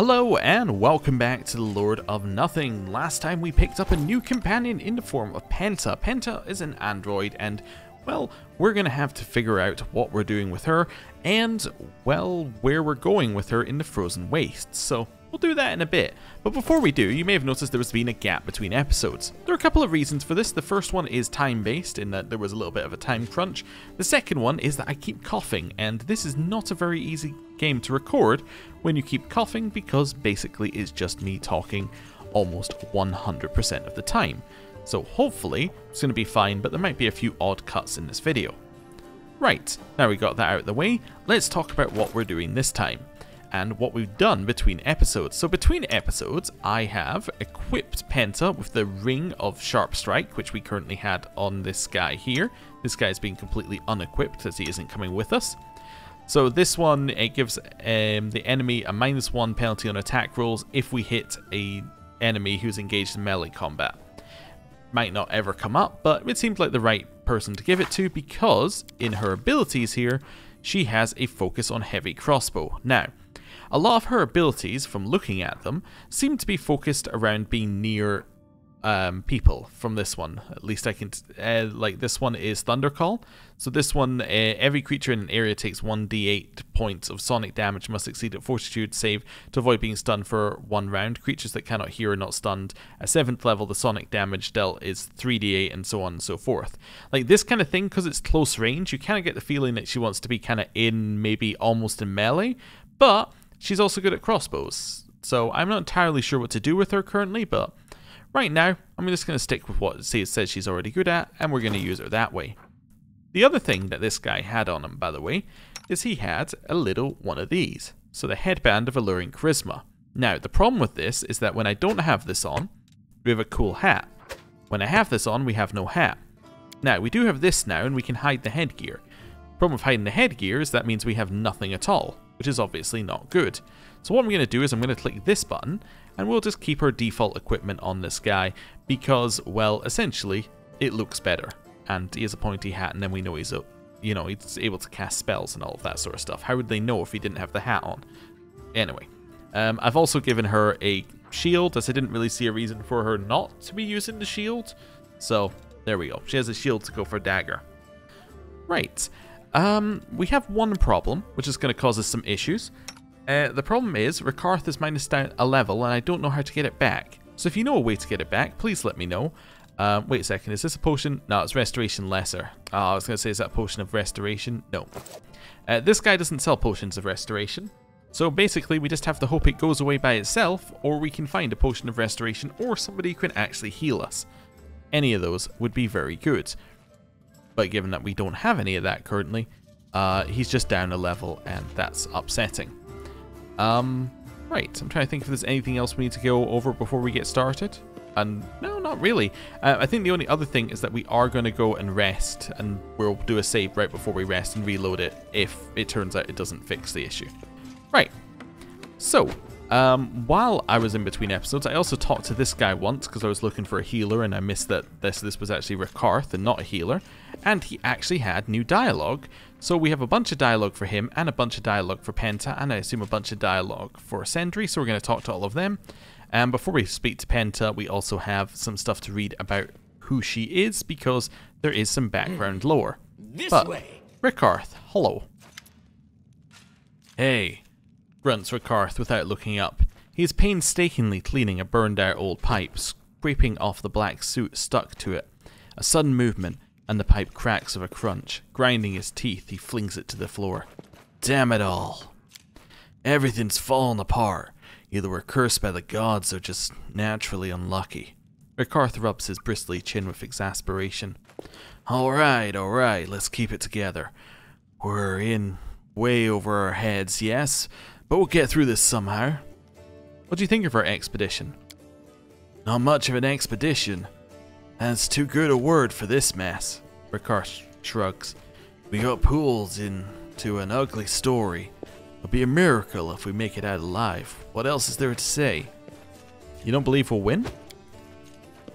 Hello and welcome back to the Lord of Nothing. Last time we picked up a new companion in the form of Penta. Penta is an android and, well, we're going to have to figure out what we're doing with her and, well, where we're going with her in the Frozen Wastes. So we'll do that in a bit. But before we do, you may have noticed there has been a gap between episodes. There are a couple of reasons for this. The first one is time-based, in that there was a little bit of a time crunch. The second one is that I keep coughing, and this is not a very easy game to record when you keep coughing, because basically it's just me talking almost 100% of the time. So hopefully it's going to be fine, but there might be a few odd cuts in this video. Right, now we got that out of the way, let's talk about what we're doing this time and what we've done between episodes. So between episodes, I have equipped Penta with the Ring of Sharp Strike, which we currently had on this guy here. This guy's been completely unequipped as he isn't coming with us. So this one, it gives the enemy a -1 penalty on attack rolls if we hit a enemy who's engaged in melee combat. Might not ever come up, but it seems like the right person to give it to, because in her abilities here, she has a focus on heavy crossbow. Now, a lot of her abilities, from looking at them, seem to be focused around being near people from this one. At least I can, like this one is Thundercall. So this one, every creature in an area takes 1d8 points of sonic damage, must succeed at Fortitude save to avoid being stunned for 1 round. Creatures that cannot hear are not stunned. At 7th level, the sonic damage dealt is 3d8 and so on and so forth. Like this kind of thing, because it's close range, you kind of get the feeling that she wants to be kind of in, maybe almost in melee, but she's also good at crossbows. So I'm not entirely sure what to do with her currently, but right now, I'm just going to stick with what it says she's already good at, and we're going to use her that way. The other thing that this guy had on him, by the way, is he had a little one of these. So the Headband of Alluring Charisma. Now, the problem with this is that when I don't have this on, we have a cool hat. When I have this on, we have no hat. Now, we do have this now, and we can hide the headgear. The problem with hiding the headgear is that means we have nothing at all, which is obviously not good. So what I'm going to do is I'm going to click this button, and we'll just keep our default equipment on this guy, because, well, essentially, it looks better. And he has a pointy hat, and then we know he's he's able to cast spells and all of that sort of stuff. How would they know if he didn't have the hat on? Anyway, I've also given her a shield, as I didn't really see a reason for her not to be using the shield. So, there we go. She has a shield to go for dagger. Right. We have one problem, which is going to cause us some issues. The problem is, Rakarth is minus down a level, and I don't know how to get it back. So if you know a way to get it back, please let me know. Wait a second, is this a potion? No, it's Restoration Lesser. Oh, I was going to say, is that a potion of Restoration? No. This guy doesn't sell potions of Restoration. So basically, we just have to hope it goes away by itself, or we can find a potion of Restoration, or somebody who can actually heal us. Any of those would be very good. But given that we don't have any of that currently, he's just down a level, and that's upsetting. Right, I'm trying to think if there's anything else we need to go over before we get started. And no, not really. I think the only other thing is that we are going to go and rest, and we'll do a save right before we rest and reload it if it turns out it doesn't fix the issue. Right, so while I was in between episodes, I also talked to this guy once because I was looking for a healer, and I missed that this was actually Rakarth and not a healer, and he actually had new dialogue. So we have a bunch of dialogue for him and a bunch of dialogue for Penta, and I assume a bunch of dialogue for Sentry, so we're going to talk to all of them. And before we speak to Penta, we also have some stuff to read about who she is, because there is some background lore. But, Rakarth, hello. Hey, grunts Rakarth without looking up. He is painstakingly cleaning a burned out old pipe, scraping off the black soot stuck to it. A sudden movement, and the pipe cracks with a crunch. Grinding his teeth, he flings it to the floor. Damn it all. Everything's fallen apart. Either we're cursed by the gods or just naturally unlucky. Rakarth rubs his bristly chin with exasperation. Alright, let's keep it together. We're in way over our heads, yes, but we'll get through this somehow. What do you think of our expedition? Not much of an expedition. That's too good a word for this mess. Rakarth shrugs. We got pulled into an ugly story. It'll be a miracle if we make it out alive. What else is there to say? You don't believe we'll win?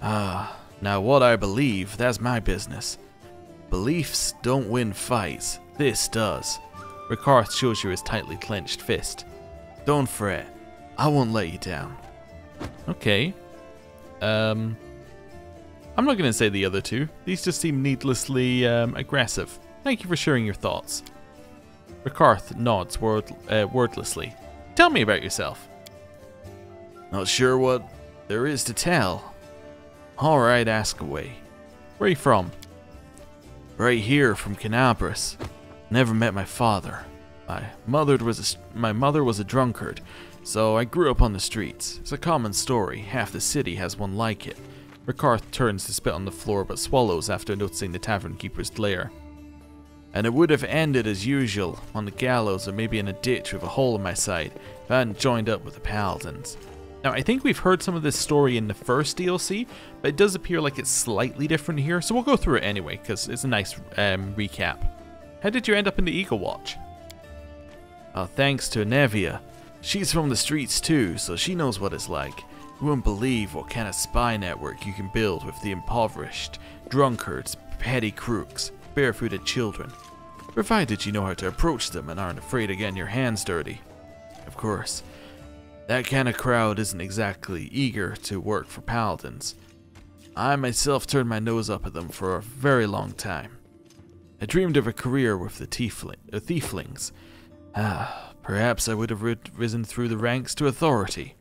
Now what I believe, that's my business. Beliefs don't win fights. This does. Rakarth shows you his tightly clenched fist. Don't fret. I won't let you down. Okay. I'm not going to say the other two. These just seem needlessly aggressive. Thank you for sharing your thoughts. Rikarth nods wordlessly. Tell me about yourself. Not sure what there is to tell. Alright, ask away. Where are you from? Right here, from Canabras. Never met my father. My mother was a drunkard, so I grew up on the streets. It's a common story. Half the city has one like it. Rikarth turns to spit on the floor but swallows after noticing the tavern keeper's glare. And it would have ended as usual, on the gallows or maybe in a ditch with a hole in my side, if I hadn't joined up with the paladins. Now, I think we've heard some of this story in the first DLC, but it does appear like it's slightly different here, so we'll go through it anyway, because it's a nice recap. How did you end up in the Eagle Watch? Thanks to Nevia. She's from the streets too, so she knows what it's like. You wouldn't believe what kind of spy network you can build with the impoverished, drunkards, petty crooks, barefooted children. Provided you know how to approach them and aren't afraid of getting your hands dirty. Of course, that kind of crowd isn't exactly eager to work for paladins. I myself turned my nose up at them for a very long time. I dreamed of a career with the tieflings. Perhaps I would have risen through the ranks to authority.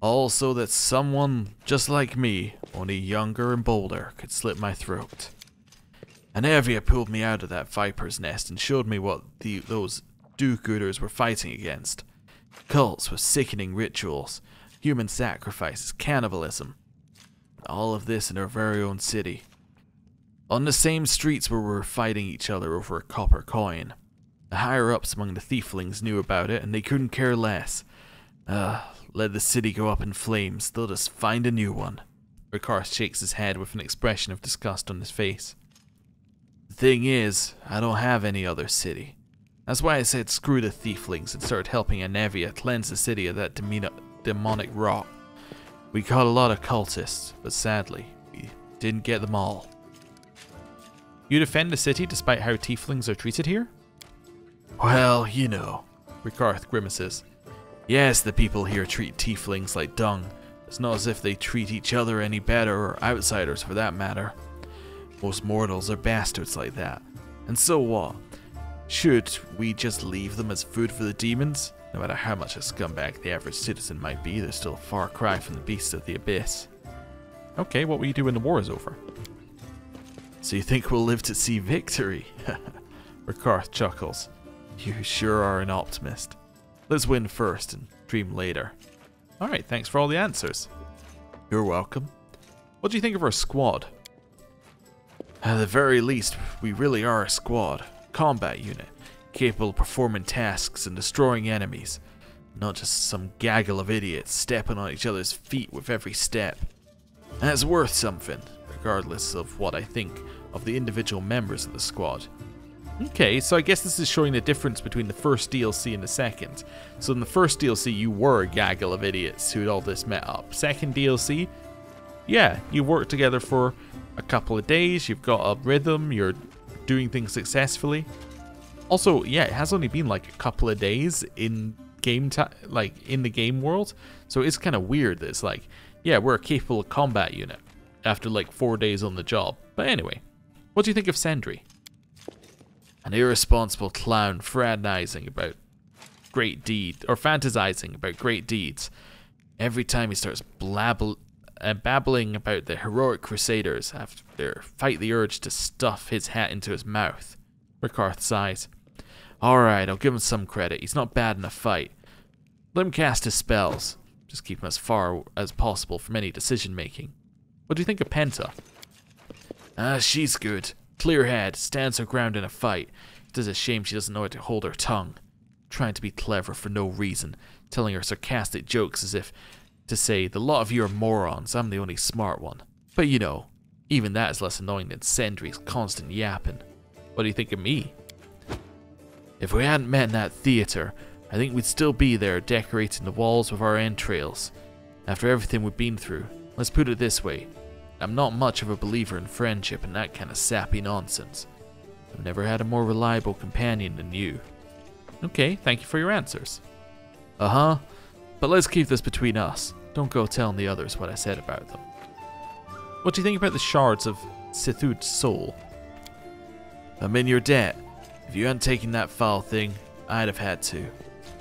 All so that someone just like me, only younger and bolder, could slit my throat. And Evia pulled me out of that viper's nest and showed me what those do-gooders were fighting against. Cults with sickening rituals, human sacrifices, cannibalism. All of this in our very own city. On the same streets where we were fighting each other over a copper coin. The higher-ups among the tieflings knew about it and they couldn't care less. Let the city go up in flames, they'll just find a new one. Rikarth shakes his head with an expression of disgust on his face. The thing is, I don't have any other city. That's why I said screw the tieflings and started helping Anevia cleanse the city of that demonic rot. We caught a lot of cultists, but sadly, we didn't get them all. You defend the city despite how tieflings are treated here? Well, you know, Rikarth grimaces. Yes, the people here treat tieflings like dung. It's not as if they treat each other any better, or outsiders for that matter. Most mortals are bastards like that. And so what? Should we just leave them as food for the demons? No matter how much a scumbag the average citizen might be, they're still a far cry from the beasts of the abyss. Okay, what will you do when the war is over? So you think we'll live to see victory? Rikarth chuckles. You sure are an optimist. Let's win first and dream later. Alright, thanks for all the answers. You're welcome. What do you think of our squad? At the very least, we really are a squad. Combat unit. Capable of performing tasks and destroying enemies. Not just some gaggle of idiots stepping on each other's feet with every step. And that's worth something, regardless of what I think of the individual members of the squad. Okay, so I guess this is showing the difference between the first DLC and the second. So in the first DLC, you were a gaggle of idiots who'd all just met up. Second DLC, yeah, you worked together for a couple of days, you've got a rhythm, you're doing things successfully. Also, yeah, it has only been like a couple of days in game in the game world, so it's kind of weird that it's like, yeah, we're a capable combat unit after like 4 days on the job. But anyway, what do you think of Sendry? An irresponsible clown fraternizing about great deeds, or fantasizing about great deeds. Every time he starts babbling about the heroic crusaders after fight the urge to stuff his hat into his mouth. Rikarth sighs. Alright, I'll give him some credit. He's not bad in a fight. Let him cast his spells. Just keep him as far as possible from any decision making. What do you think of Penta? She's good. Clear head, stands her ground in a fight. It is a shame she doesn't know how to hold her tongue. Trying to be clever for no reason, telling her sarcastic jokes as if to say, the lot of you are morons, I'm the only smart one. But you know, even that is less annoying than Sendry's constant yapping. What do you think of me? If we hadn't met in that theater, I think we'd still be there decorating the walls with our entrails. After everything we've been through, let's put it this way. I'm not much of a believer in friendship and that kind of sappy nonsense. I've never had a more reliable companion than you. Okay, thank you for your answers. But let's keep this between us. Don't go telling the others what I said about them. What do you think about the shards of Sithud's soul? I'm in your debt. If you hadn't taken that foul thing, I'd have had to.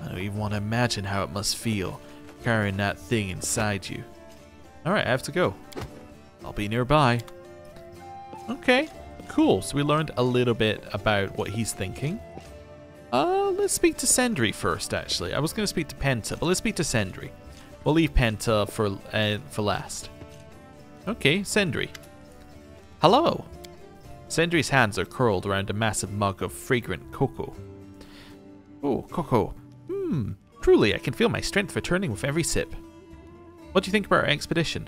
I don't even want to imagine how it must feel, carrying that thing inside you. Alright, I have to go. I'll be nearby. Okay, cool. So we learned a little bit about what he's thinking. Let's speak to Sendri first, actually. I was going to speak to Penta, but let's speak to Sendri. We'll leave Penta for last. Okay, Sendri. Hello. Sendri's hands are curled around a massive mug of fragrant cocoa. Oh, cocoa. Truly, I can feel my strength returning with every sip. What do you think about our expedition?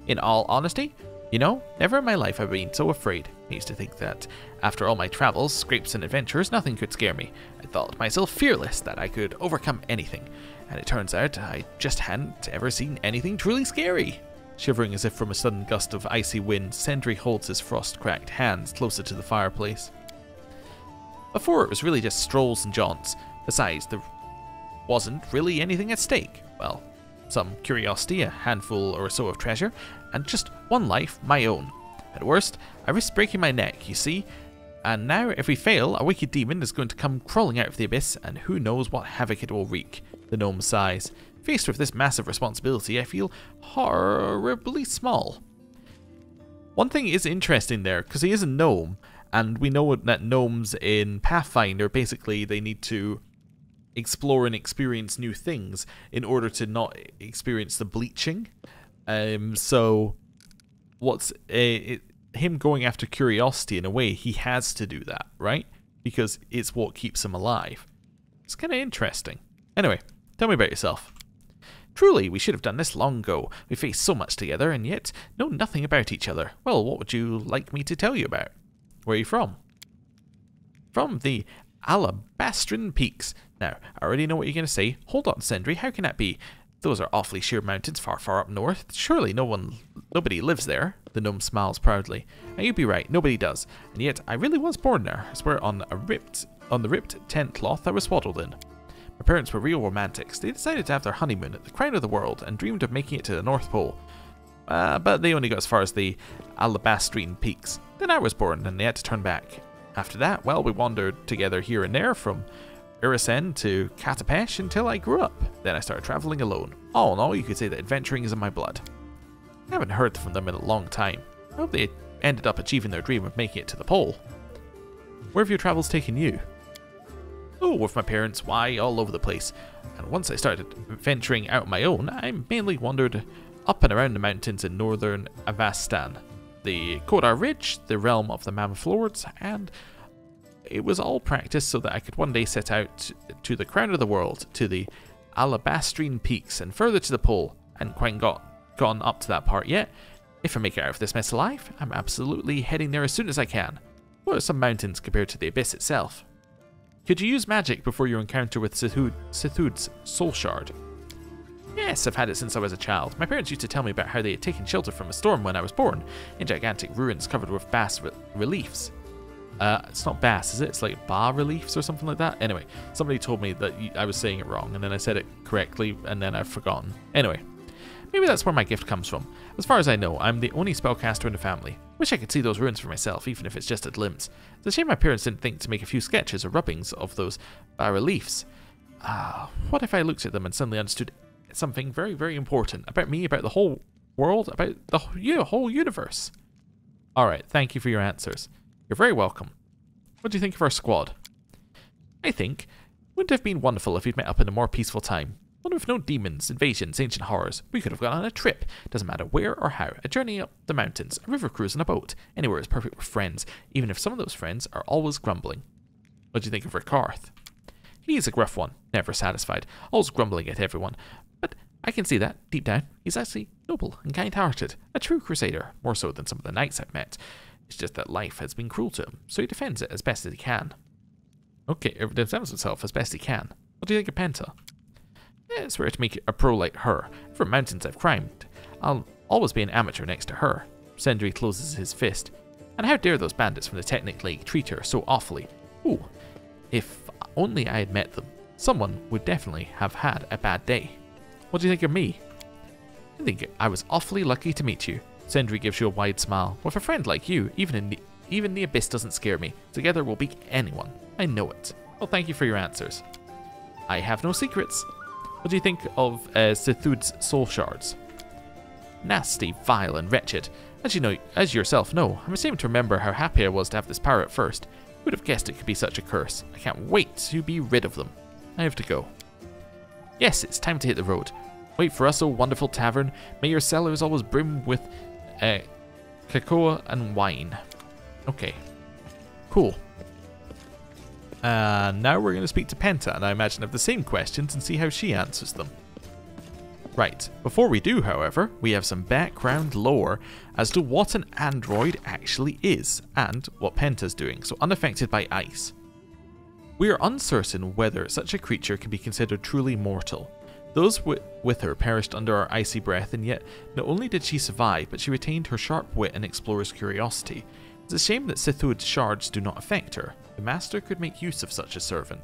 In all honesty, you know, never in my life have I been so afraid. I used to think that after all my travels, scrapes and adventures, nothing could scare me. I thought myself fearless, that I could overcome anything. And it turns out I just hadn't ever seen anything truly scary. Shivering as if from a sudden gust of icy wind, Sendri holds his frost-cracked hands closer to the fireplace. Before, it was really just strolls and jaunts. Besides, there wasn't really anything at stake. Well, some curiosity, a handful or so of treasure, and just one life, my own. At worst, I risked breaking my neck, you see, and now if we fail, a wicked demon is going to come crawling out of the abyss, and who knows what havoc it will wreak. The gnome sighs. Faced with this massive responsibility, I feel horribly small. One thing is interesting there, because he is a gnome, and we know that gnomes in Pathfinder, basically, they need to explore and experience new things in order to not experience the bleaching. So what's him going after curiosity, in a way, he has to do that, right? Because it's what keeps him alive. It's kind of interesting. Anyway, tell me about yourself. Truly, we should have done this long ago. We faced so much together and yet know nothing about each other. Well, what would you like me to tell you about? Where are you from? From the Alabastrin Peaks. Now, I already know what you're going to say. Hold on, Sendri, how can that be? Those are awfully sheer mountains far, far up north. Surely nobody lives there. The gnome smiles proudly. And you'd be right, nobody does. And yet, I really was born there. I swear on the ripped tent cloth I was swaddled in. My parents were real romantics. They decided to have their honeymoon at the crown of the world and dreamed of making it to the North Pole. But they only got as far as the Alabastrine Peaks. Then I was born and they had to turn back. After that, well, we wandered together here and there from Irisen to Katapesh until I grew up. Then I started traveling alone. All in all, you could say that adventuring is in my blood. I haven't heard from them in a long time. I hope they ended up achieving their dream of making it to the pole. Where have your travels taken you? Oh, with my parents, why, all over the place. And once I started venturing out on my own, I mainly wandered up and around the mountains in northern Avastan, the WotR Ridge, the realm of the Mammoth Lords, and it was all practice so that I could one day set out to the crown of the world, to the Alabastrine Peaks, and further to the pole. I hadn't quite gone up to that part yet. If I make it out of this mess alive, I'm absolutely heading there as soon as I can. What are some mountains compared to the abyss itself? Could you use magic before your encounter with Sithud's soul shard? Yes, I've had it since I was a child. My parents used to tell me about how they had taken shelter from a storm when I was born, in gigantic ruins covered with reliefs. It's not bas, is it? It's like bas reliefs or something like that. Anyway, somebody told me that I was saying it wrong, and then I said it correctly, and then I've forgotten. Anyway, maybe that's where my gift comes from. As far as I know, I'm the only spellcaster in the family. Wish I could see those ruins for myself, even if it's just a glimpse. It's a shame my parents didn't think to make a few sketches or rubbings of those bas-reliefs. What if I looked at them and suddenly understood something very, very important about me, about the whole world, about the whole universe? Alright, thank you for your answers. You're very welcome. What do you think of our squad? I think, wouldn't it have been wonderful if we'd met up in a more peaceful time? One with no demons, invasions, ancient horrors. We could have gone on a trip. Doesn't matter where or how. A journey up the mountains, a river cruise on a boat. Anywhere is perfect with friends, even if some of those friends are always grumbling. What do you think of Rikarth? He's a gruff one, never satisfied, always grumbling at everyone. But I can see that, deep down, he's actually noble and kind-hearted. A true crusader, more so than some of the knights I've met. It's just that life has been cruel to him, so he defends it as best as he can. Okay, he defends himself as best he can. What do you think of Penta? It's rare to make a pro like her. For mountains I've climbed, I'll always be an amateur next to her. Sendri closes his fist. And how dare those bandits from the Technic League treat her so awfully? Ooh, if only I had met them. Someone would definitely have had a bad day. What do you think of me? I think I was awfully lucky to meet you. Sindri gives you a wide smile. With a friend like you, even the abyss doesn't scare me. Together we'll beat anyone. I know it. Well, thank you for your answers. I have no secrets. What do you think of Sithud's soul shards? Nasty, vile, and wretched. As you yourself know, I'm ashamed to remember how happy I was to have this power at first. Who would have guessed it could be such a curse? I can't wait to be rid of them. I have to go. Yes, it's time to hit the road. Wait for us, O wonderful tavern. May your cellars always brim with cocoa and wine. Okay. Cool. Now we're going to speak to Penta, and I imagine have the same questions and see how she answers them. Right, before we do, however, we have some background lore as to what an android actually is, and what Penta's doing, so unaffected by ice. We are uncertain whether such a creature can be considered truly mortal. Those with her perished under our icy breath, and yet not only did she survive, but she retained her sharp wit and explorer's curiosity. It's a shame that Sithud's shards do not affect her. The master could make use of such a servant.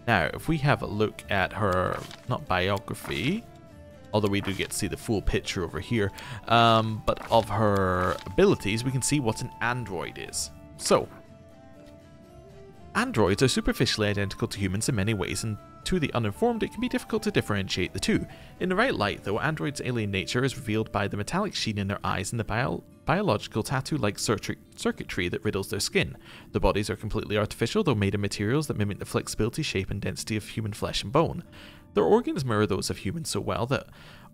Now, if we have a look at her, not biography, although we do get to see the full picture over here, but of her abilities, we can see what an android is. So, androids are superficially identical to humans in many ways, and to the uninformed, it can be difficult to differentiate the two. In the right light, though, androids' alien nature is revealed by the metallic sheen in their eyes and the biological tattoo-like circuitry that riddles their skin. Their bodies are completely artificial, though made of materials that mimic the flexibility, shape, and density of human flesh and bone. Their organs mirror those of humans so well that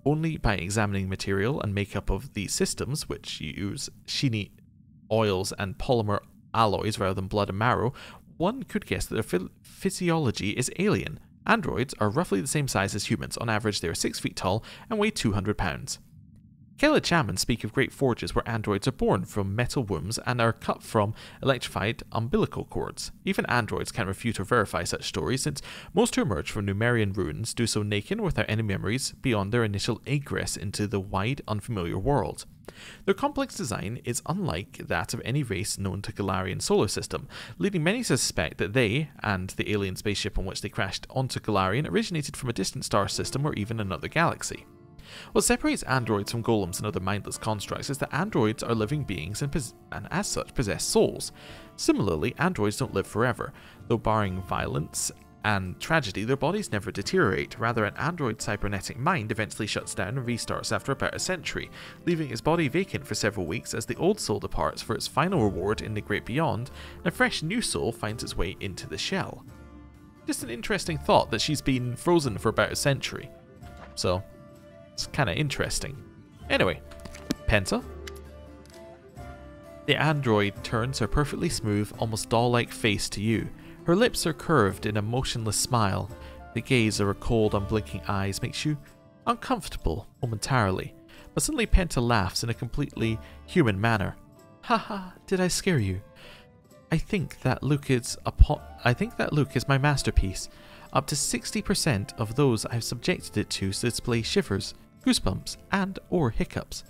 only by examining material and makeup of these systems, which use sheeny oils and polymer alloys rather than blood and marrow, one could guess that their physiology is alien. Androids are roughly the same size as humans. On average, they are 6 feet tall and weigh 200 pounds. Kayla Chamans speak of great forges where androids are born from metal wombs and are cut from electrified umbilical cords. Even androids can't refute or verify such stories, since most who emerge from Numerian ruins do so naked without any memories beyond their initial egress into the wide, unfamiliar world. Their complex design is unlike that of any race known to Golarion solar system, leading many to suspect that they, and the alien spaceship on which they crashed onto Golarion, originated from a distant star system or even another galaxy. What separates androids from golems and other mindless constructs is that androids are living beings and as such possess souls. Similarly, androids don't live forever, though barring violence and tragedy, their bodies never deteriorate. Rather, an android's cybernetic mind eventually shuts down and restarts after about a century, leaving its body vacant for several weeks as the old soul departs for its final reward in the great beyond, and a fresh new soul finds its way into the shell. Just an interesting thought that she's been frozen for about a century. So, it's kind of interesting. Anyway, Penta. The android turns her perfectly smooth, almost doll-like face to you. Her lips are curved in a motionless smile. The gaze of her cold, unblinking eyes makes you uncomfortable momentarily. But suddenly Penta laughs in a completely human manner. Haha, did I scare you? I think that look is my masterpiece. Up to 60% of those I've subjected it to display shivers, goosebumps, and/or hiccups.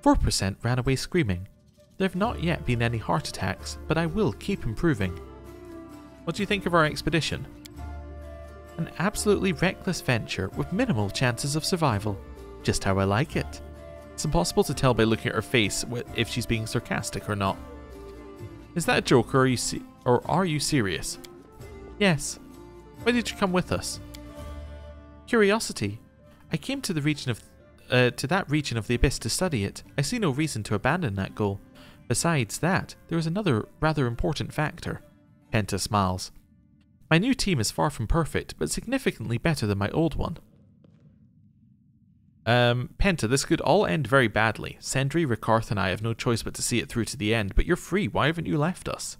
4% ran away screaming. There have not yet been any heart attacks, but I will keep improving. What do you think of our expedition? An absolutely reckless venture with minimal chances of survival. Just how I like it. It's impossible to tell by looking at her face if she's being sarcastic or not. Is that a joke, or are you serious? Yes. Why did you come with us? Curiosity. I came to the region of that region of the abyss to study it. I see no reason to abandon that goal. Besides that, there is another rather important factor. Penta smiles. My new team is far from perfect, but significantly better than my old one. Penta, this could all end very badly. Sendri, Rikarth, and I have no choice but to see it through to the end, but you're free. Why haven't you left us?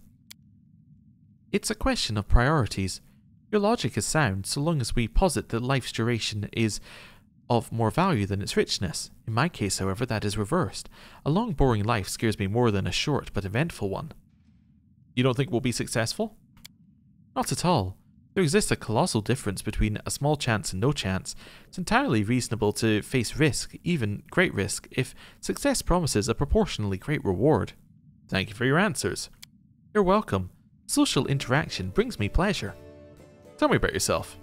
It's a question of priorities. Your logic is sound, so long as we posit that life's duration is of more value than its richness. In my case, however, that is reversed. A long, boring life scares me more than a short but eventful one. You don't think we'll be successful? Not at all. There exists a colossal difference between a small chance and no chance. It's entirely reasonable to face risk, even great risk, if success promises a proportionally great reward. Thank you for your answers. You're welcome. Social interaction brings me pleasure. Tell me about yourself.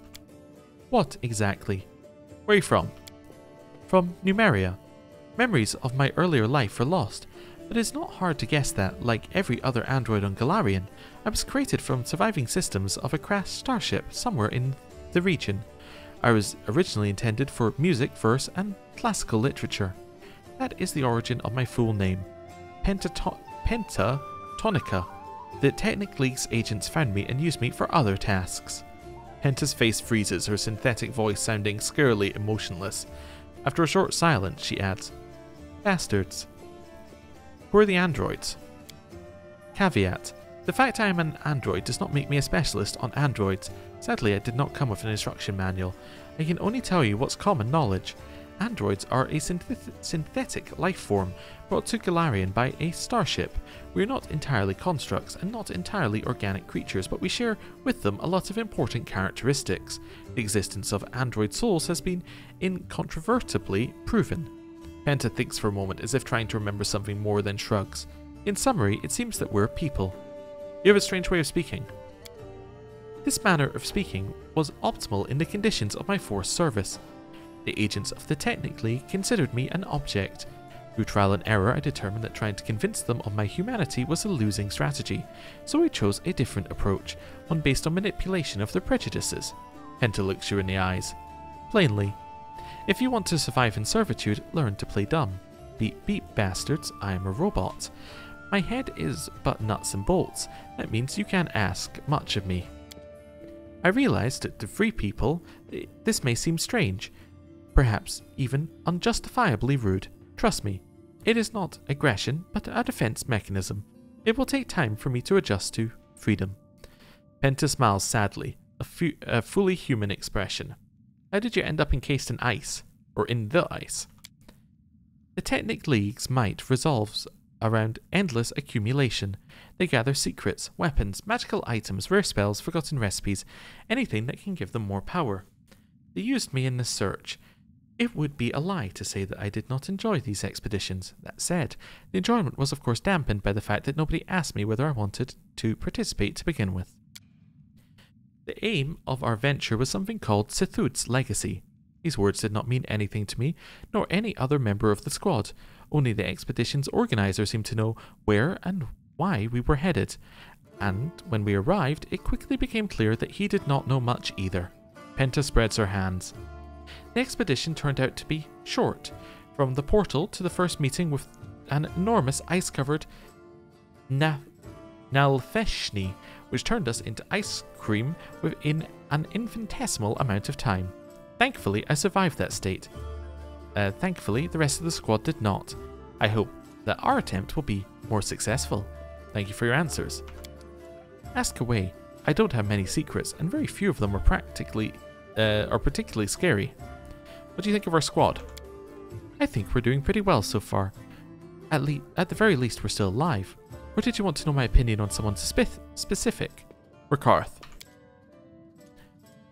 What exactly? Where are you from? From Numeria. Memories of my earlier life are lost, but it's not hard to guess that, like every other android on Golarion, I was created from surviving systems of a crashed starship somewhere in the region. I was originally intended for music, verse, and classical literature. That is the origin of my full name, Pentatonica. The Technic League's agents found me and used me for other tasks. Penta's face freezes, her synthetic voice sounding scarily emotionless. After a short silence, she adds, Bastards. Who are the androids? Caveat. The fact I am an android does not make me a specialist on androids. Sadly, I did not come with an instruction manual. I can only tell you what's common knowledge. Androids are a synthetic life form brought to Golarion by a starship. We are not entirely constructs and not entirely organic creatures, but we share with them a lot of important characteristics. The existence of android souls has been incontrovertibly proven. Penta thinks for a moment as if trying to remember something more than shrugs. In summary, it seems that we're people. You have a strange way of speaking. This manner of speaking was optimal in the conditions of my forced service. The agents of the Technic League considered me an object. Through trial and error, I determined that trying to convince them of my humanity was a losing strategy, so I chose a different approach, one based on manipulation of their prejudices. Penta looks you in the eyes. Plainly, if you want to survive in servitude, learn to play dumb. Beep beep, bastards, I am a robot. My head is but nuts and bolts. That means you can't ask much of me. I realized that to free people, this may seem strange, perhaps even unjustifiably rude. Trust me, it is not aggression, but a defense mechanism. It will take time for me to adjust to freedom. Penta smiles sadly, a fully human expression. How did you end up encased in ice? Or in the ice? The Technic League's might resolves around endless accumulation. They gather secrets, weapons, magical items, rare spells, forgotten recipes, anything that can give them more power. They used me in this search. It would be a lie to say that I did not enjoy these expeditions. That said, the enjoyment was of course dampened by the fact that nobody asked me whether I wanted to participate to begin with. The aim of our venture was something called Sithud's Legacy. These words did not mean anything to me, nor any other member of the squad. Only the expedition's organizer seemed to know where and why we were headed, and when we arrived, it quickly became clear that he did not know much either. Penta spreads her hands. The expedition turned out to be short. From the portal to the first meeting with an enormous ice-covered Nalfeshni, which turned us into ice cream within an infinitesimal amount of time. Thankfully, I survived that state. Thankfully, the rest of the squad did not. I hope that our attempt will be more successful. Thank you for your answers. Ask away. I don't have many secrets, and very few of them are particularly scary. What do you think of our squad? I think we're doing pretty well so far. At the very least, we're still alive. Or did you want to know my opinion on someone specific? Rikarth.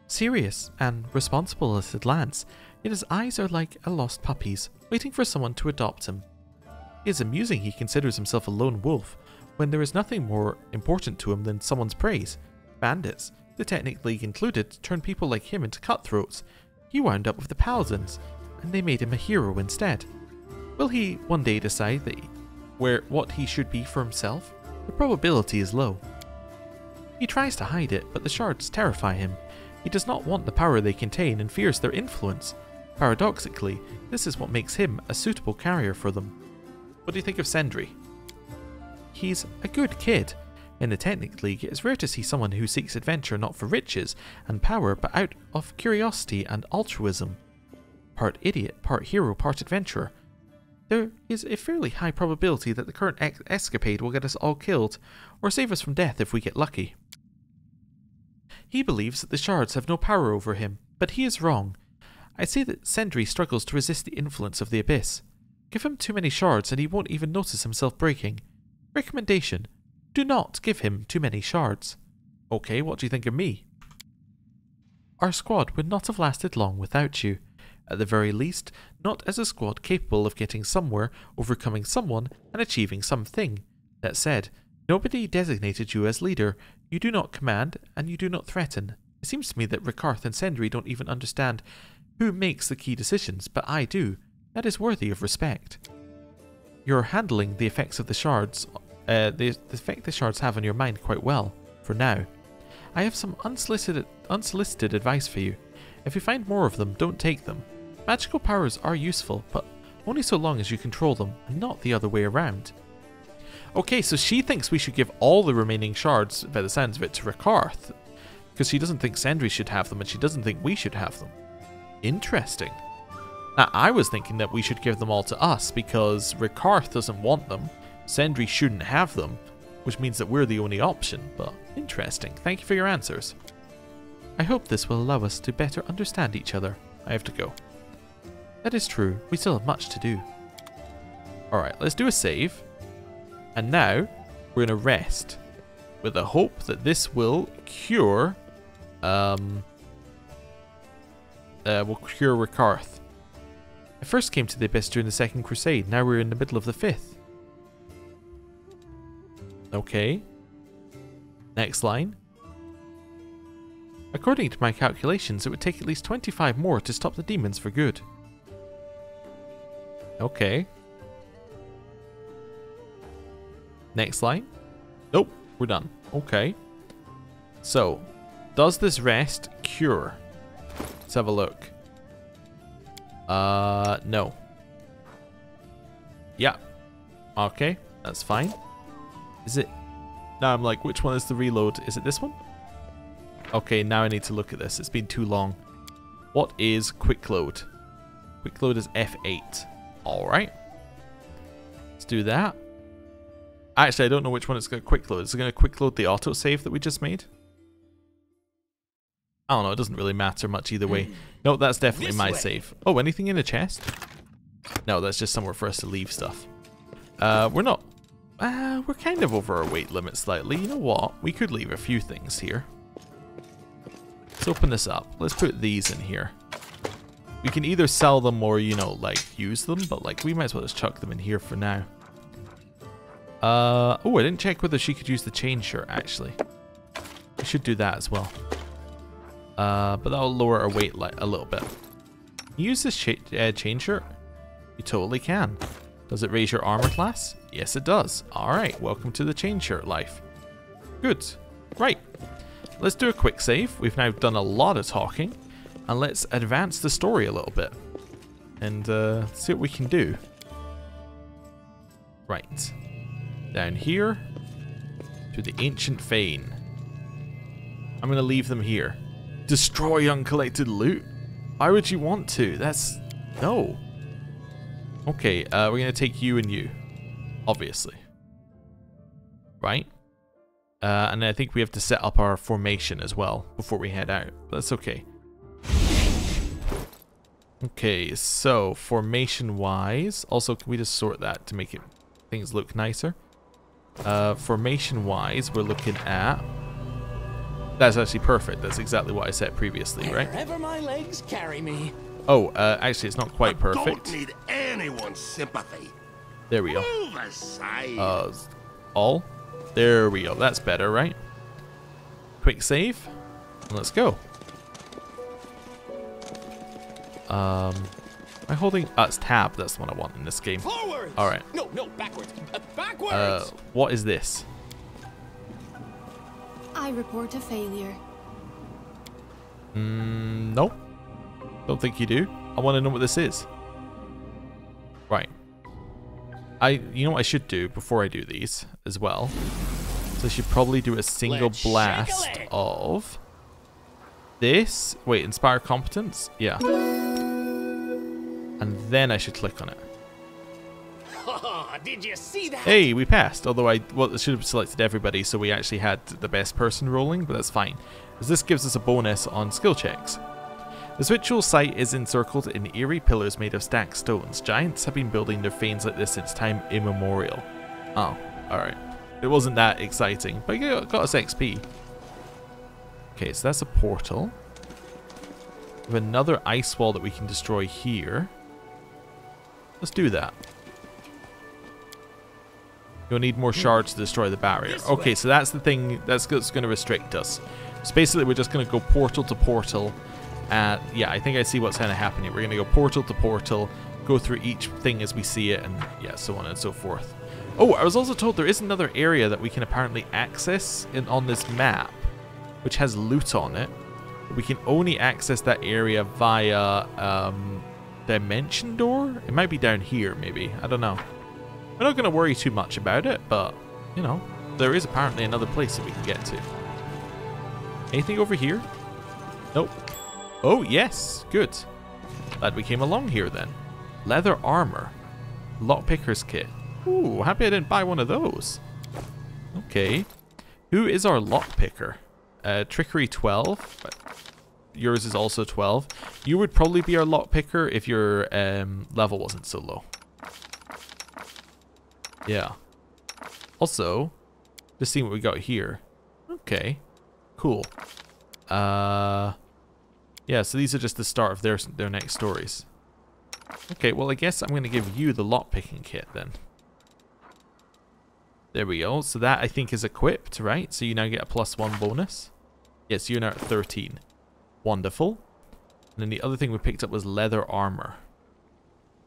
Serious and responsible as a glance, yet his eyes are like a lost puppy's, waiting for someone to adopt him. It is amusing he considers himself a lone wolf, when there is nothing more important to him than someone's praise. Bandits, the Technic League included, turned people like him into cutthroats. He wound up with the Paladins, and they made him a hero instead. Will he one day decide that what he should be for himself? The probability is low. He tries to hide it, but the shards terrify him. He does not want the power they contain and fears their influence. Paradoxically, this is what makes him a suitable carrier for them. What do you think of Sendri? He's a good kid. In the Technic League, it is rare to see someone who seeks adventure not for riches and power, but out of curiosity and altruism. Part idiot, part hero, part adventurer. There is a fairly high probability that the current escapade will get us all killed, or save us from death if we get lucky. He believes that the shards have no power over him, but he is wrong. I say that Sendri struggles to resist the influence of the abyss. Give him too many shards and he won't even notice himself breaking. Recommendation: do not give him too many shards. Okay, what do you think of me? Our squad would not have lasted long without you. At the very least, not as a squad capable of getting somewhere, overcoming someone, and achieving something. That said, nobody designated you as leader. You do not command, and you do not threaten. It seems to me that Rikarth and Sendri don't even understand who makes the key decisions, but I do. That is worthy of respect. You're handling the effects of the shards, the effect the shards have on your mind quite well, for now. I have some unsolicited advice for you. If you find more of them, don't take them. Magical powers are useful, but only so long as you control them, and not the other way around. Okay, so she thinks we should give all the remaining shards, by the sounds of it, to Rikarth, because she doesn't think Sendri should have them, and she doesn't think we should have them. Interesting. Now, I was thinking that we should give them all to us, because Rikarth doesn't want them, Sendri shouldn't have them, which means that we're the only option, but interesting. Thank you for your answers. I hope this will allow us to better understand each other. I have to go. That is true. We still have much to do. Alright, let's do a save. And now, we're going to rest. With the hope that this will cure... will cure Rikarth. I first came to the Abyss during the Second Crusade. Now we're in the middle of the Fifth. Okay. Next line. According to my calculations, it would take at least 25 more to stop the demons for good. Okay. Next line. Nope, we're done. Okay. So, does this rest cure? Let's have a look. No. Yeah. Okay, that's fine. Is it... Now I'm like, which one is the reload? Is it this one? Okay, now I need to look at this. It's been too long. What is quick load? Quick load is F8. Alright. Let's do that. Actually, I don't know which one it's going to quick load. Is it going to quick load the autosave that we just made? I don't know. It doesn't really matter much either way. No, that's definitely my save. Oh, anything in the chest? No, that's just somewhere for us to leave stuff. We're not... we're kind of over our weight limit slightly. You know what? We could leave a few things here. Let's open this up. Let's put these in here. We can either sell them or, you know, like, use them. But, like, we might as well just chuck them in here for now. Oh, I didn't check whether she could use the chain shirt, actually. We should do that as well. But that'll lower our weight a little bit. Can you use this chain shirt? You totally can. Does it raise your armor class? Yes, it does. Alright, welcome to the chain shirt life. Good. Right. Let's do a quick save. We've now done a lot of talking. And let's advance the story a little bit. And see what we can do. Right. Down here. To the Ancient Fane. I'm going to leave them here. Destroy uncollected loot? Why would you want to? That's... No. Okay, we're going to take you and you. Obviously. Right? And I think we have to set up our formation as well before we head out. But that's okay. Okay, so formation-wise... Also, can we just sort that to make things look nicer? Formation-wise, we're looking at... That's actually perfect. That's exactly what I said previously, right? Wherever my legs carry me. Oh, actually, it's not quite perfect. Don't need anyone's sympathy. There we go. Move aside. All. There we go. That's better, right? Quick save. And let's go. Am I holding? It's tab. That's the one I want in this game. Forward. All right. No, backwards. Backwards. What is this? I report a failure. Nope. Don't think you do. I want to know what this is. Right. You know what I should do before I do these as well? So I should probably do a single blast of this. Wait, inspire competence? Yeah. And then I should click on it. Did you see that? Hey, we passed. Although I should have selected everybody so we actually had the best person rolling, but that's fine. As this gives us a bonus on skill checks. This ritual site is encircled in eerie pillars made of stacked stones. Giants have been building their fanes like this since time immemorial. Oh, alright. It wasn't that exciting, but it got us XP. Okay, so that's a portal. We have another ice wall that we can destroy here. Let's do that. You'll need more shards to destroy the barrier. Okay, so that's the thing that's going to restrict us. So basically we're just going to go portal to portal Yeah, I think I see what's kind of happening. We're going to go portal to portal, go through each thing as we see it, and yeah, so on and so forth. Oh, I was also told there is another area that we can apparently access on this map, which has loot on it. We can only access that area via dimension door. It might be down here, maybe. I don't know. We're not going to worry too much about it, but, you know, there is apparently another place that we can get to. Anything over here? Nope. Oh, yes. Good. Glad we came along here then. Leather armor. Lockpicker's kit. Ooh, happy I didn't buy one of those. Okay. Who is our lockpicker? Trickery 12. Yours is also 12. You would probably be our lockpicker if your level wasn't so low. Yeah. Also, just seeing what we got here. Okay. Cool. Yeah, so these are just the start of their next stories. Okay, well I guess I'm going to give you the lockpicking kit then. There we go. So that I think is equipped, right? So you now get a +1 bonus. Yes, you're now at 13. Wonderful. And then the other thing we picked up was leather armor.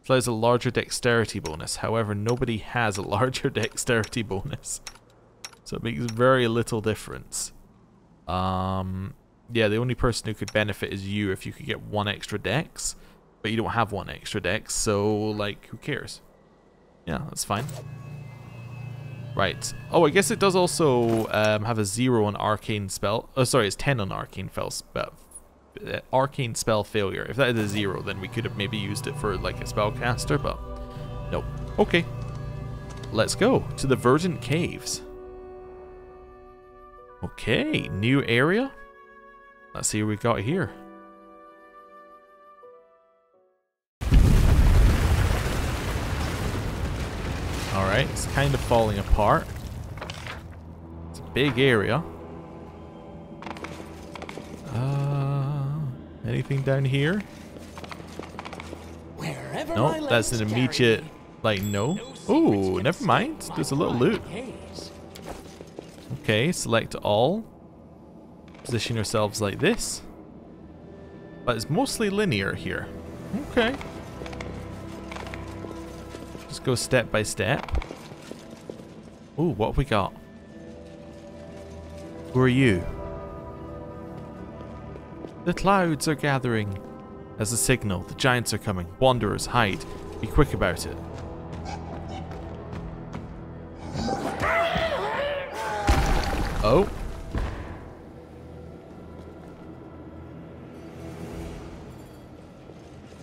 So there's a larger dexterity bonus. However, nobody has a larger dexterity bonus. So it makes very little difference. Yeah, the only person who could benefit is you if you could get 1 extra dex. But you don't have 1 extra dex, so, like, who cares? Yeah, that's fine. Right. Oh, I guess it does also have a 0 on arcane spell. Oh, sorry, it's 10 on arcane spell failure. If that is a 0, then we could have maybe used it for like a spellcaster, but nope. Okay. Let's go to the Verdant Caves. Okay, new area. Let's see what we got here. Alright, it's kind of falling apart. It's a big area. Anything down here? Wherever No, that's an immediate, like, no. Oh, never mind. There's a little loot. Okay, select all. Position yourselves like this. But it's mostly linear here. Okay. Just go step by step. Ooh, what have we got? Who are you? The clouds are gathering. As a signal, the giants are coming. Wanderers, hide. Be quick about it. Oh.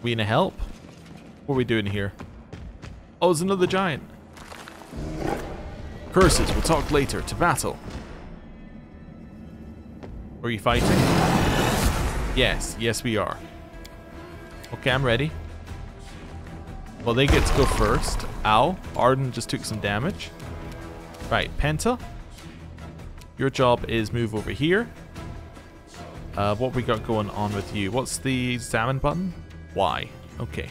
We gonna help? What are we doing here? Oh, there's another giant. Curses, we'll talk later. To battle. Are you fighting? Yes, yes we are. Okay, I'm ready. Well, they get to go first. Ow, Arden just took some damage. Right, Penta. Your job is move over here. What we got going on with you? What's the examine button? Y. Okay.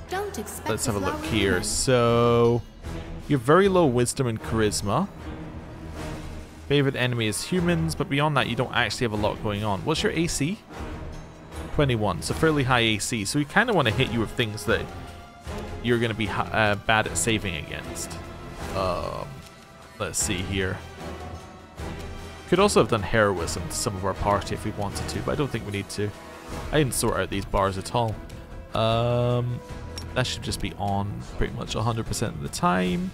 Don't expect Let's have a look here. So, you have very low wisdom and charisma. Favorite enemy is humans, but beyond that, you don't actually have a lot going on. What's your AC? 21, so fairly high AC. So we kind of want to hit you with things that you're going to be bad at saving against. Let's see here. Could also have done heroism to some of our party if we wanted to, but I don't think we need to. I didn't sort out these bars at all. That should just be on pretty much 100% of the time.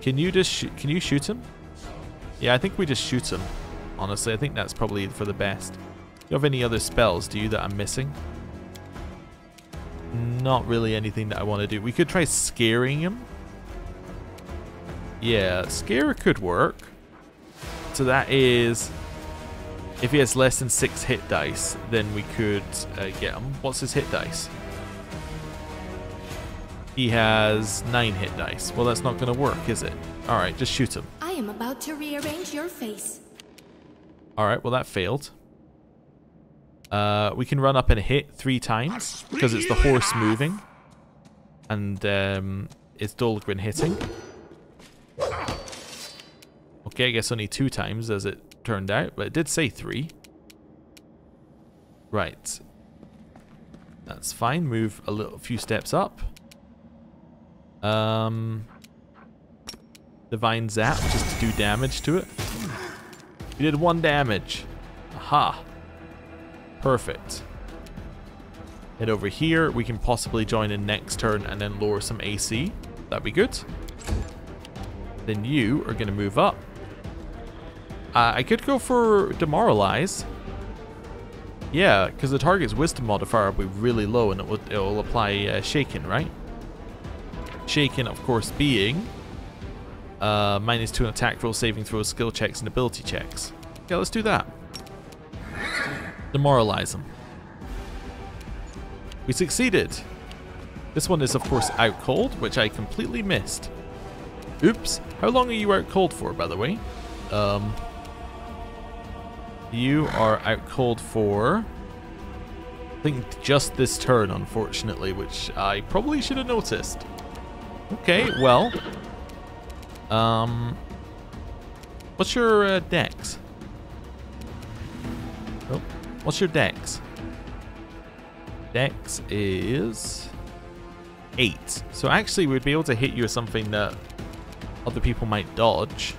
Can you just can you shoot him? Yeah, I think we just shoot him. Honestly, I think that's probably for the best. Do you have any other spells, do you, that I'm missing? Not really anything that I want to do. We could try scaring him. Yeah, scare could work. So that is, if he has less than 6 hit dice, then we could get him. What's his hit dice? He has 9 hit dice. Well, that's not going to work, is it? Alright, just shoot him. I am about to rearrange your face. Alright, well that failed. We can run up and hit 3 times, because it's the horse moving. And it's Dahlgren hitting. Okay, I guess only 2 times, as it turned out, but it did say 3. Right. That's fine. Move a few steps up. Divine Zap, just to do damage to it. We did 1 damage. Aha. Perfect. Head over here. We can possibly join in next turn and then lower some AC. That'd be good. Then you are going to move up. I could go for Demoralize. Yeah, because the target's Wisdom modifier will be really low and it will apply Shaken, right? Shaken, of course, being -2 on attack roll, saving throws, skill checks, and ability checks. Yeah, let's do that. Demoralize them. We succeeded. This one is, of course, out cold, which I completely missed. Oops. How long are you out cold for, by the way? You are out cold for, I think, just this turn, unfortunately, which I probably should have noticed. Okay, well. What's your dex? Oh, what's your dex? Dex is 8. So actually we'd be able to hit you with something that other people might dodge.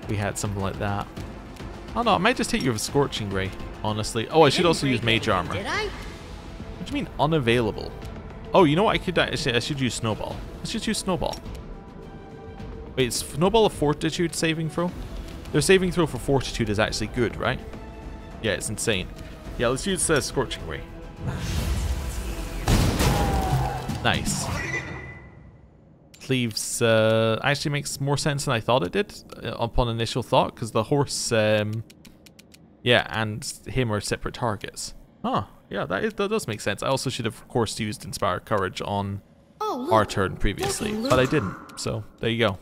We had something like that. Oh no, I might just hit you with a Scorching Ray, honestly. Oh, I should also use Mage Armor. Did I? What do you mean unavailable? Oh, you know what? I should use Snowball. Let's just use Snowball. Wait, is Snowball a Fortitude saving throw? Their saving throw for Fortitude is actually good, right? Yeah, it's insane. Yeah, let's use Scorching Ray. Nice. Cleaves actually makes more sense than I thought it did upon initial thought, because the horse, yeah, and him are separate targets. Huh, yeah, that does make sense. I also should have, of course, used Inspire Courage on our turn previously, but I didn't, so there you go.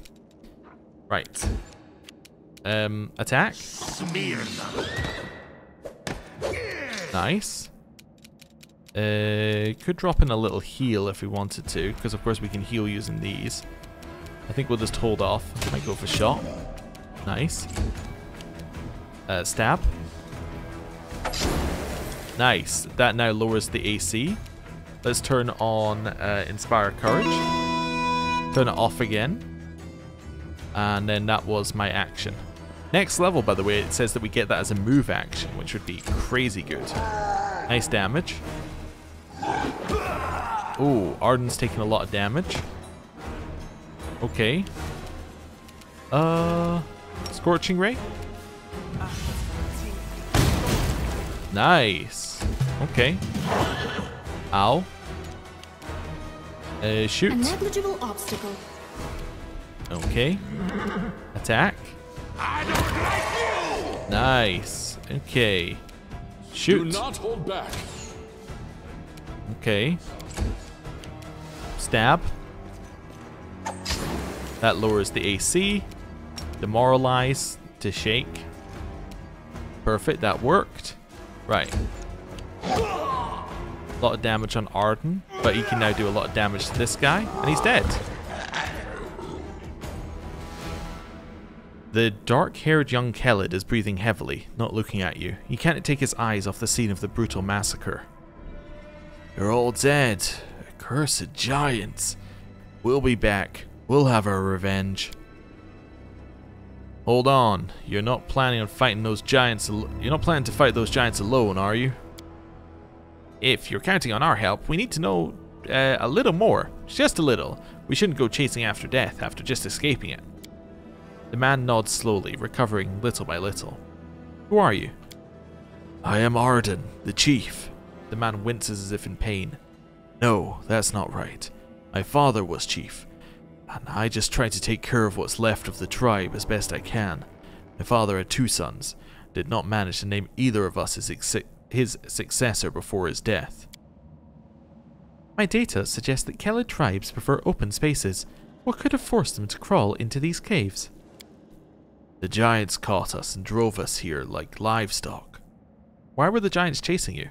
Right. Attack. Nice. Could drop in a little heal if we wanted to, because of course we can heal using these. I think we'll just hold off. Might go for shot. Nice. Stab. Nice. That now lowers the AC. Let's turn on Inspire Courage. Turn it off again. And then that was my action. Next level, by the way, it says that we get that as a move action, which would be crazy good. Nice damage. Ooh, Arden's taking a lot of damage. Okay. Scorching Ray? Nice. Okay. Ow. Shoot. A negligible obstacle. Okay. Attack. I don't like you! Nice. Okay. Shoot. Do not hold back. Okay. Stab. That lowers the AC. Demoralize to shake. Perfect, that worked. Right. A lot of damage on Arden, but he can now do a lot of damage to this guy, and he's dead. The dark-haired young Kelid is breathing heavily, not looking at you. He can't take his eyes off the scene of the brutal massacre. You're all dead. Accursed giants. We'll be back. We'll have our revenge. Hold on. You're not planning on fighting those giants. You're not planning to fight those giants alone, are you? If you're counting on our help, we need to know a little more. Just a little. We shouldn't go chasing after death after just escaping it. The man nods slowly, recovering little by little. Who are you? I am Arden, the chief. The man winces as if in pain. No, that's not right. My father was chief, and I just try to take care of what's left of the tribe as best I can. My father had 2 sons, did not manage to name either of us his successor before his death. My data suggests that Kelid tribes prefer open spaces. What could have forced them to crawl into these caves? The giants caught us and drove us here like livestock. Why were the giants chasing you?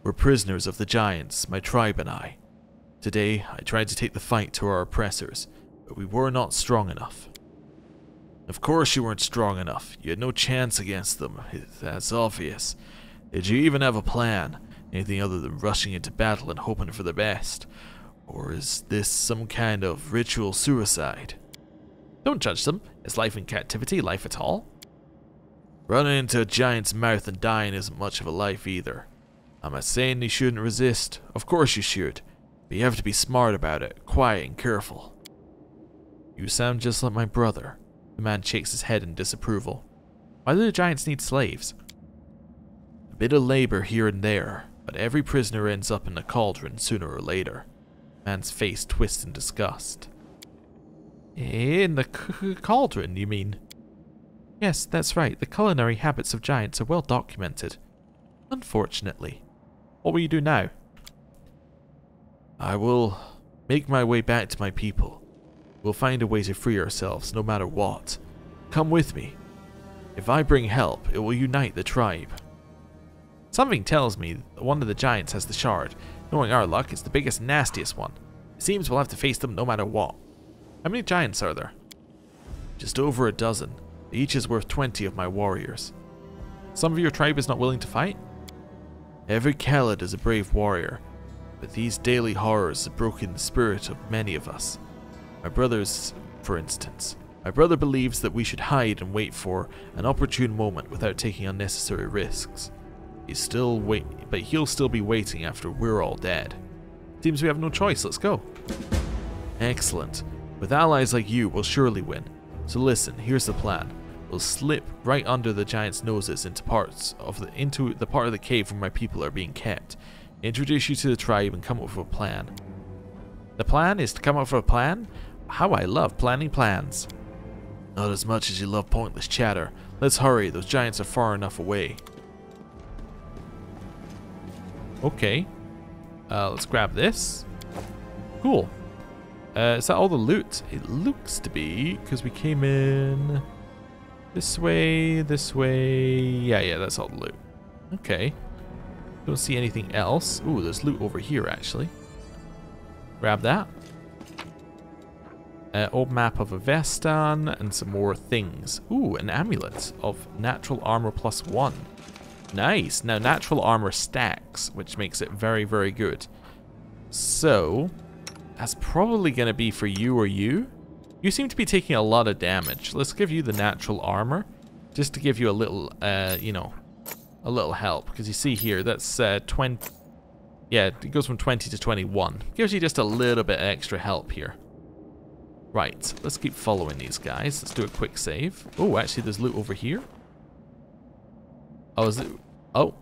We're prisoners of the giants, my tribe and I. Today, I tried to take the fight to our oppressors, but we were not strong enough. Of course you weren't strong enough. You had no chance against them. That's obvious. Did you even have a plan? Anything other than rushing into battle and hoping for the best? Or is this some kind of ritual suicide? Don't judge them. Is life in captivity life at all? Running into a giant's mouth and dying isn't much of a life either. I'm not saying you shouldn't resist. Of course you should. But you have to be smart about it, quiet and careful. You sound just like my brother. The man shakes his head in disapproval. Why do the giants need slaves? A bit of labor here and there, but every prisoner ends up in a cauldron sooner or later. The man's face twists in disgust. In the cauldron, you mean? Yes, that's right. The culinary habits of giants are well documented. Unfortunately. What will you do now? I will make my way back to my people. We'll find a way to free ourselves, no matter what. Come with me. If I bring help, it will unite the tribe. Something tells me that one of the giants has the shard. Knowing our luck, it's the biggest, nastiest one. It seems we'll have to face them no matter what. How many giants are there? Just over a dozen. Each is worth 20 of my warriors. Some of your tribe is not willing to fight? Every Khalid is a brave warrior, but these daily horrors have broken the spirit of many of us. My brother's, for instance. My brother believes that we should hide and wait for an opportune moment without taking unnecessary risks. But he'll still be waiting after we're all dead. Seems we have no choice, let's go. Excellent. With allies like you, we'll surely win. So listen, here's the plan. We'll slip right under the giants' noses into the part of the cave where my people are being kept. Introduce you to the tribe and come up with a plan. The plan is to come up with a plan? How I love planning plans. Not as much as you love pointless chatter. Let's hurry, those giants are far enough away. Okay. Let's grab this. Cool. Is that all the loot? It looks to be, because we came in this way, this way. Yeah, that's all the loot. Okay. Don't see anything else. Ooh, there's loot over here, actually. Grab that. Old map of Avestan and some more things. Ooh, an amulet of natural armor +1. Nice. Now, natural armor stacks, which makes it very, very good. So, that's probably going to be for you or you. You seem to be taking a lot of damage. Let's give you the natural armor, just to give you a little, you know, a little help. Because you see here, that's 20. Yeah, it goes from 20 to 21. Gives you just a little bit extra help here. Right, let's keep following these guys. Let's do a quick save. Oh, actually, there's loot over here. Oh, is it? Oh.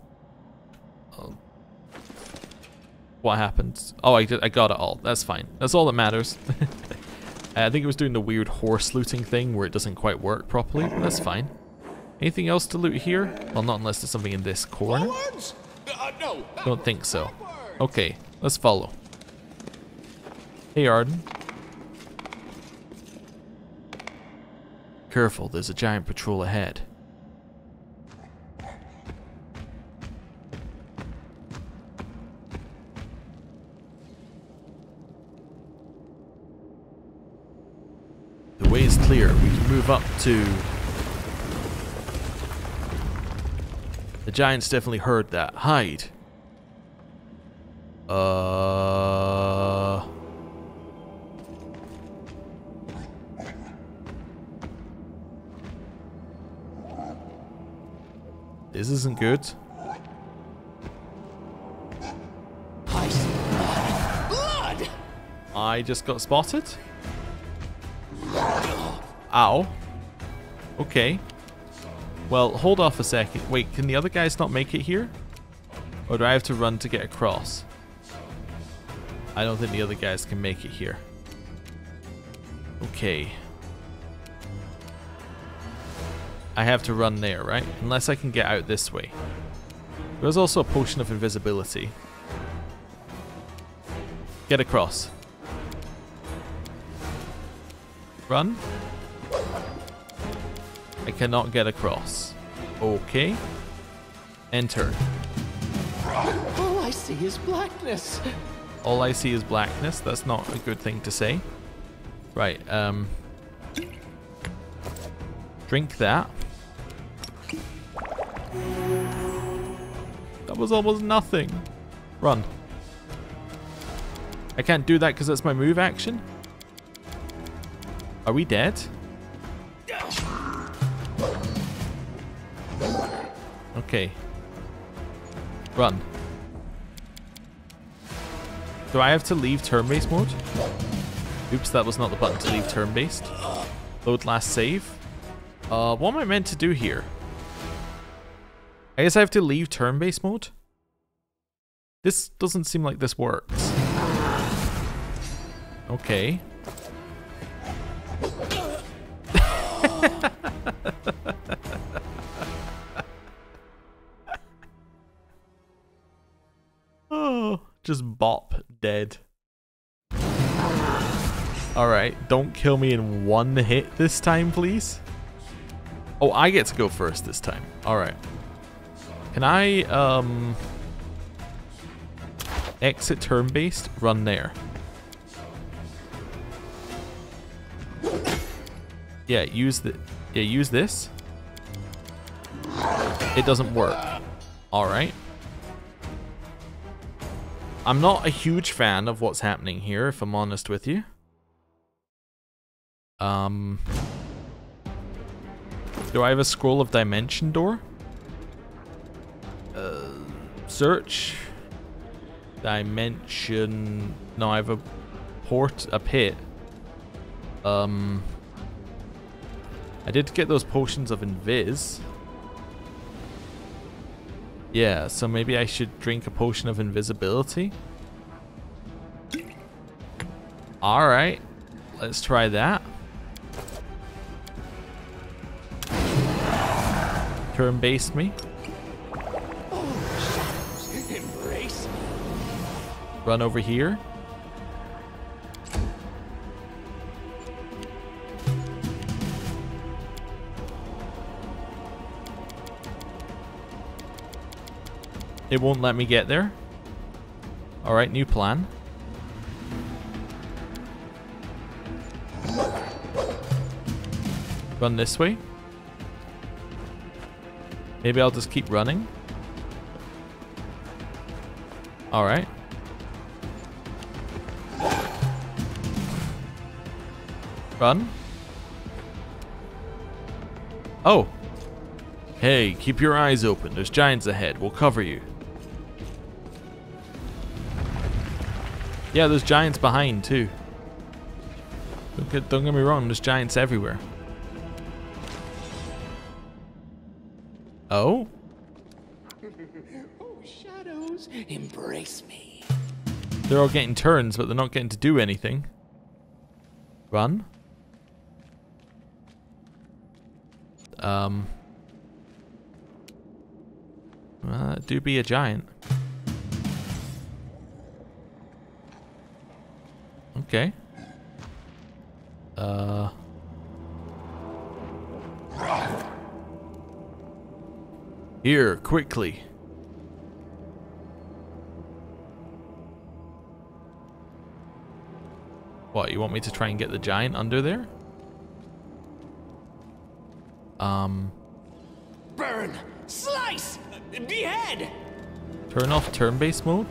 What happened? Oh, I got it all. That's fine. That's all that matters. I think it was doing the weird horse looting thing where it doesn't quite work properly. That's fine. Anything else to loot here? Well, not unless there's something in this corner. No. Don't think so. Okay, let's follow. Hey, Arden. Careful, there's a giant patrol ahead. The way is clear. We can move up to... The giants definitely heard that. Hide. This isn't good. I see blood. I just got spotted. Ow. Okay. Well, hold off a second. Wait, can the other guys not make it here? Or do I have to run to get across? I don't think the other guys can make it here. Okay. I have to run there, right? Unless I can get out this way. There's also a potion of invisibility. Get across. Run. I cannot get across. Okay. Enter. All I see is blackness. All I see is blackness. That's not a good thing to say. Right, Drink that. That was almost nothing. Run. I can't do that because that's my move action. Are we dead? Okay. Run. Do I have to leave turn-based mode? Oops, that was not the button to leave turn-based. Load last save. What am I meant to do here? I guess I have to leave turn-based mode? This doesn't seem like this works. Okay. Oh, just bop, dead. Alright, don't kill me in one hit this time, please. Oh, I get to go first this time. Alright. Can I, exit turn-based? Run there. Yeah, use this. It doesn't work. Alright. I'm not a huge fan of what's happening here, if I'm honest with you. Do I have a scroll of dimension door? Search. Dimension. No, I have a pit. I did get those potions of invis. Yeah, so maybe I should drink a potion of invisibility. Alright, let's try that. Turn-based me. Embrace. Run over here. It won't let me get there. Alright, new plan. Run this way. Maybe I'll just keep running. Alright. Run. Oh. Hey, keep your eyes open. There's giants ahead. We'll cover you. Yeah, there's giants behind too. Don't get me wrong, there's giants everywhere. Oh? Oh, shadows, embrace me. They're all getting turns, but they're not getting to do anything. Run. Do be a giant. Okay. Here, quickly. What, you want me to try and get the giant under there? Burn! Slice! Behead! Turn off turn-based mode.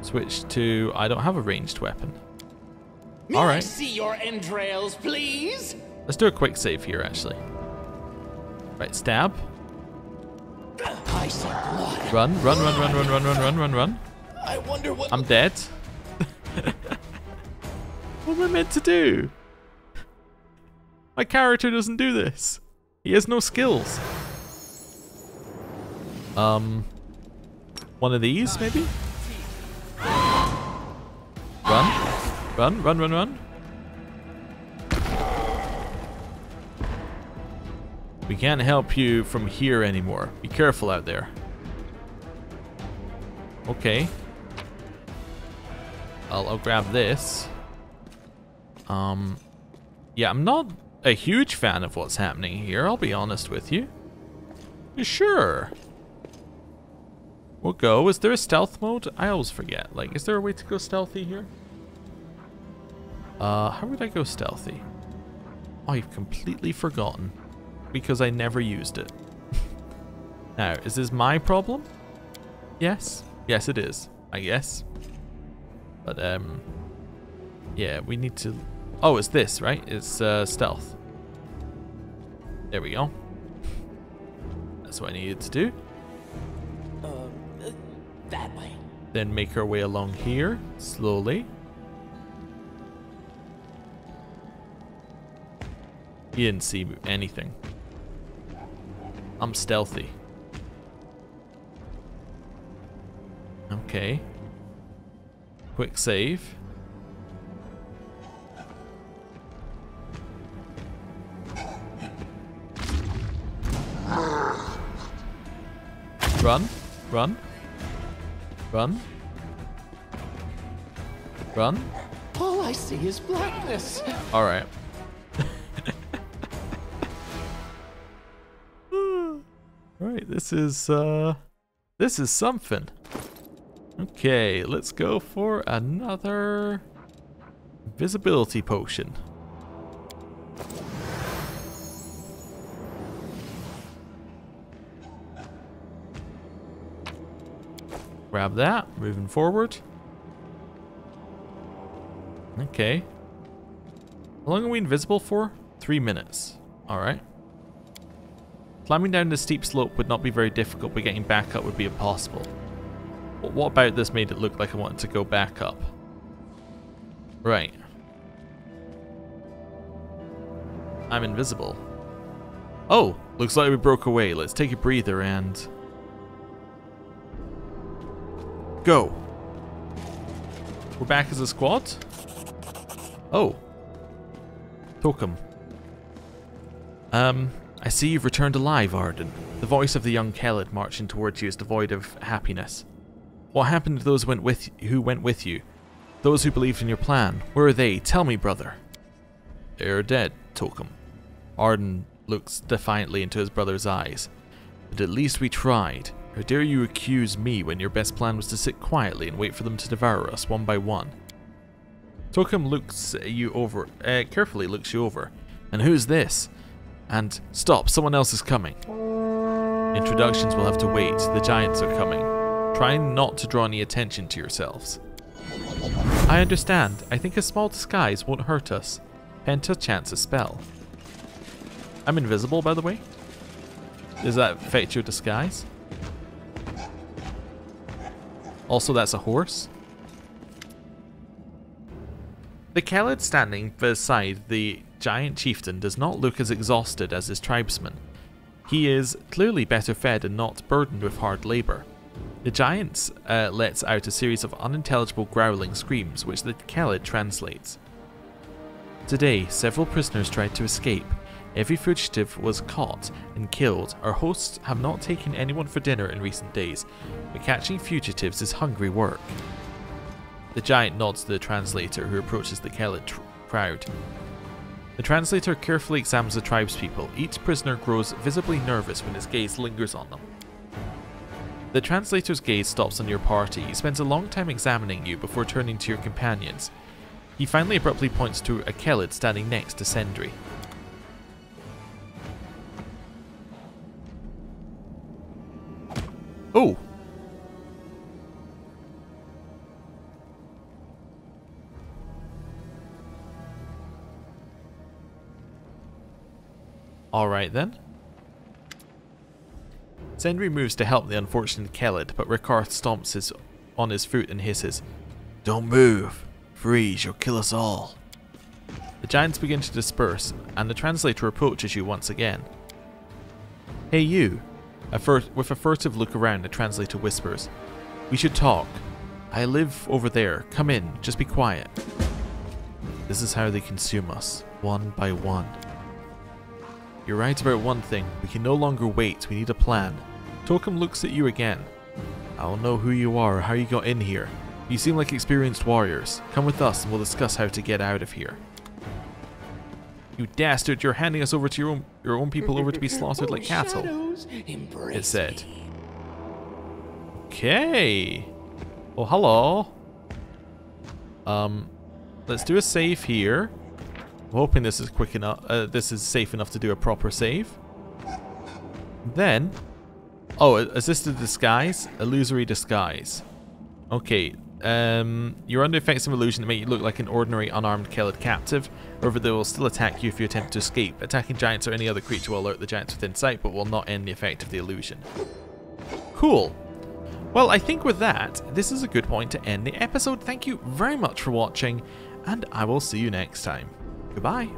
Switch to... I don't have a ranged weapon. May I Alright. see your entrails, please? Let's do a quick save here, actually. Right, stab. I see blood. Run, run, run, run, run, run, run, run, run, run. I wonder what... I'm dead. What am I meant to do? My character doesn't do this. He has no skills. One of these, maybe? Run. Run, run, run, run. We can't help you from here anymore. Be careful out there. Okay. I'll grab this. Yeah, I'm not a huge fan of what's happening here, I'll be honest with you. Sure. We'll go. Is there a stealth mode? I always forget. Like, is there a way to go stealthy here? How would I go stealthy? I've completely forgotten because I never used it. Now, is this my problem? Yes. Yes, it is, I guess. But, yeah, we need to... Oh, it's this, right? It's stealth. There we go. That's what I needed to do. That way. Then make our way along here, slowly. You didn't see anything. I'm stealthy. Okay. Quick save. Run, run, run, run. All I see is blackness. All right. Right, this is something. Okay, let's go for another invisibility potion. Grab that, moving forward. Okay. How long are we invisible for? 3 minutes. Alright. Climbing down the steep slope would not be very difficult, but getting back up would be impossible. But what about this made it look like I wanted to go back up? Right. I'm invisible. Oh, looks like we broke away. Let's take a breather and... go. We're back as a squad? Oh. Tokum. I see you've returned alive, Arden. The voice of the young Kelid marching towards you is devoid of happiness. What happened to those who went with you? Those who believed in your plan? Where are they? Tell me, brother. They're dead, Tokum. Arden looks defiantly into his brother's eyes. But at least we tried. How dare you accuse me when your best plan was to sit quietly and wait for them to devour us one by one? Tokum looks you over, carefully looks you over. And who's this? And stop, someone else is coming. Introductions will have to wait. The giants are coming. Try not to draw any attention to yourselves. I understand. I think a small disguise won't hurt us. Penta chants a spell. I'm invisible, by the way. Does that affect your disguise? Also, that's a horse. The Kelid standing beside the giant chieftain does not look as exhausted as his tribesmen. He is clearly better fed and not burdened with hard labour. The giant lets out a series of unintelligible growling screams, which the Kelid translates. Today, several prisoners tried to escape. Every fugitive was caught and killed. Our hosts have not taken anyone for dinner in recent days, but catching fugitives is hungry work. The giant nods to the translator, who approaches the Kelid crowd. The translator carefully examines the tribespeople. Each prisoner grows visibly nervous when his gaze lingers on them. The translator's gaze stops on your party. He spends a long time examining you before turning to your companions. He finally abruptly points to a Kelid standing next to Sendri. Oh! Alright then. Sendri moves to help the unfortunate Kelid, but Ricard stomps on his foot and hisses, "Don't move! Freeze, you'll kill us all!" The giants begin to disperse, and the translator approaches you once again. "Hey you!" With a furtive look around, the translator whispers, "We should talk. I live over there. Come in, just be quiet." This is how they consume us, one by one. You're right about one thing. We can no longer wait. We need a plan. Tokum looks at you again. I don't know who you are or how you got in here. You seem like experienced warriors. Come with us and we'll discuss how to get out of here. You dastard, you're handing us over to your own people over to be slaughtered like cattle, it said. Okay. Oh, hello. Let's do a save here. hoping this is quick enough. This is safe enough to do a proper save. Then, oh, assisted disguise, illusory disguise. Okay, you're under effects of illusion that make you look like an ordinary unarmed Kelid captive. However, they will still attack you if you attempt to escape. Attacking giants or any other creature will alert the giants within sight, but will not end the effect of the illusion. Cool. Well, I think with that, this is a good point to end the episode. Thank you very much for watching, and I will see you next time. Goodbye.